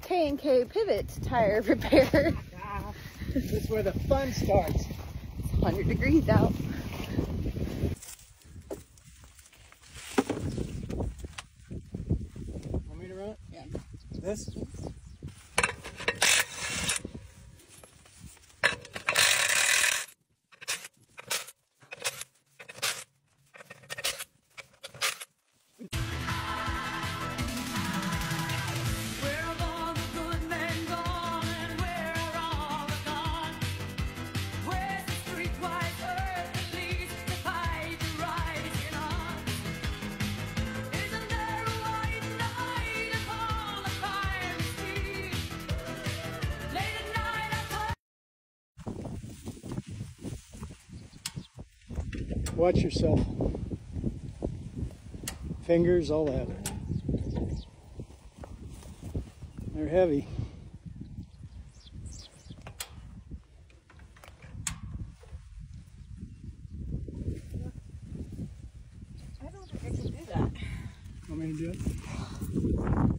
K&K Pivot Tire Repair. This is where the fun starts. It's 100 degrees out. Want me to run it? Yeah. This? Watch yourself. Fingers, all that. They're heavy. I don't think I can do that. Want me to do it?